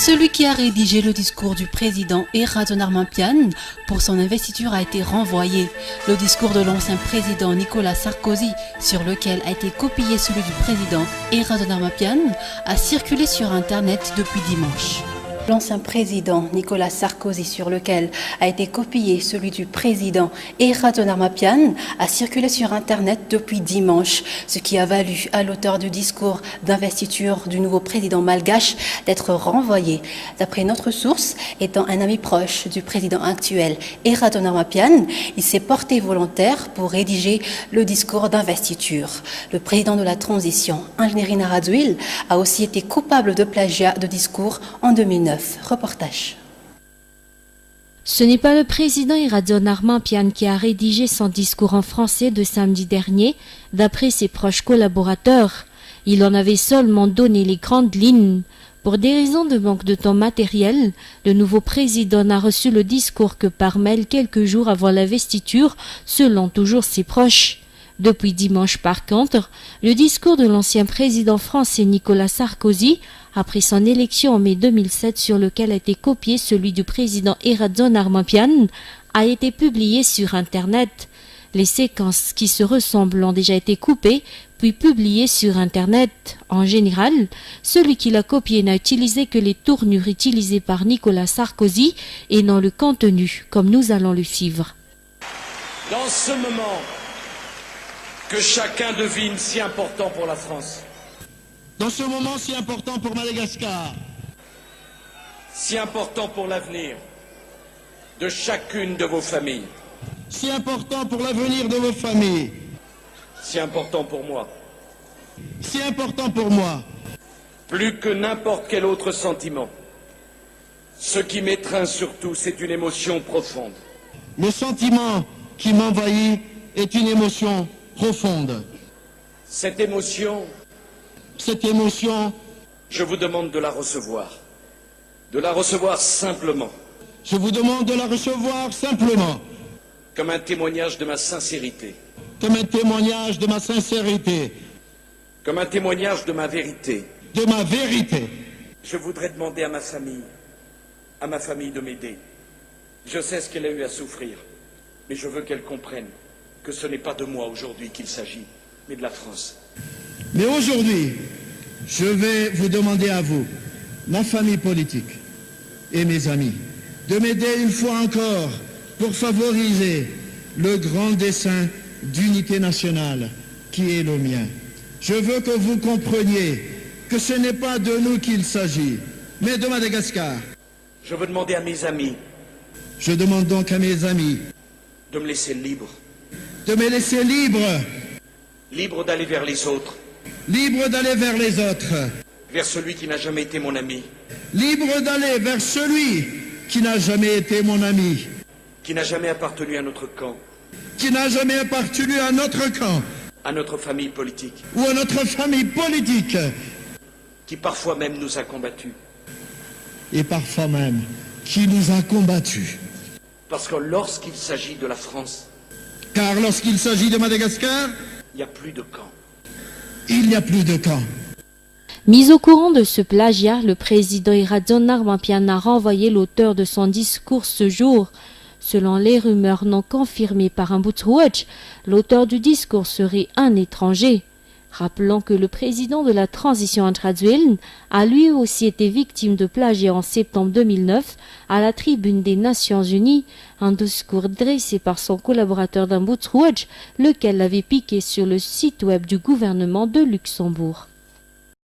Celui qui a rédigé le discours du président Eraton Armampian pour son investiture a été renvoyé. Le discours de l'ancien président Nicolas Sarkozy, sur lequel a été copié celui du président Eraton Armampian, a circulé sur Internet depuis dimanche. L'ancien président Nicolas Sarkozy, sur lequel a été copié celui du président Eraton Armampian, a circulé sur Internet depuis dimanche, ce qui a valu à l'auteur du discours d'investiture du nouveau président malgache d'être renvoyé. D'après notre source, étant un ami proche du président actuel Eraton Armampian, il s'est porté volontaire pour rédiger le discours d'investiture. Le président de la transition, Anjneri Naradoul, a aussi été coupable de plagiat de discours en 2009. Reportage. Ce n'est pas le président Eraton Armampian qui a rédigé son discours en français de samedi dernier, d'après ses proches collaborateurs. Il en avait seulement donné les grandes lignes. Pour des raisons de manque de temps matériel, le nouveau président n'a reçu le discours que par mail quelques jours avant l'investiture, selon toujours ses proches. Depuis dimanche, par contre, le discours de l'ancien président français Nicolas Sarkozy, après son élection en mai 2007 sur lequel a été copié celui du président Eraton Armampian, a été publié sur Internet. Les séquences qui se ressemblent ont déjà été coupées, puis publiées sur Internet. En général, celui qui l'a copié n'a utilisé que les tournures utilisées par Nicolas Sarkozy et non le contenu, comme nous allons le suivre. Dans ce moment que chacun devine si important pour la France, dans ce moment si important pour Madagascar, si important pour l'avenir de chacune de vos familles, si important pour l'avenir de vos familles, si important pour moi, si important pour moi, plus que n'importe quel autre sentiment, ce qui m'étreint surtout, c'est une émotion profonde. Le sentiment qui m'envahit est une émotion profonde. Cette émotion, je vous demande de la recevoir simplement. Je vous demande de la recevoir simplement. Comme un témoignage de ma sincérité. Comme un témoignage de ma sincérité. Comme un témoignage de ma vérité. De ma vérité. Je voudrais demander à ma famille de m'aider. Je sais ce qu'elle a eu à souffrir, mais je veux qu'elle comprenne que ce n'est pas de moi aujourd'hui qu'il s'agit, mais de la France. Mais aujourd'hui, je vais vous demander à vous, ma famille politique et mes amis, de m'aider une fois encore pour favoriser le grand dessein d'unité nationale qui est le mien. Je veux que vous compreniez que ce n'est pas de nous qu'il s'agit, mais de Madagascar. Je veux demander à mes amis. Je demande donc à mes amis de me laisser libre. De me laisser libre. Libre d'aller vers les autres. Libre d'aller vers les autres. Vers celui qui n'a jamais été mon ami. Libre d'aller vers celui qui n'a jamais été mon ami. Qui n'a jamais appartenu à notre camp. Qui n'a jamais appartenu à notre camp. À notre famille politique. Ou à notre famille politique. Qui parfois même nous a combattus. Et parfois même qui nous a combattus. Parce que lorsqu'il s'agit de la France, car lorsqu'il s'agit de Madagascar, il n'y a plus de camp. Il n'y a plus de camp. Mis au courant de ce plagiat, le président Eraton Armampian a renvoyé l'auteur de son discours ce jour. Selon les rumeurs non confirmées par un Boutrouach, l'auteur du discours serait un étranger. Rappelons que le président de la transition Naradoul a lui aussi été victime de plagiat en septembre 2009 à la tribune des Nations Unies, un discours dressé par son collaborateur d'un Boutrouach, lequel l'avait piqué sur le site web du gouvernement de Luxembourg.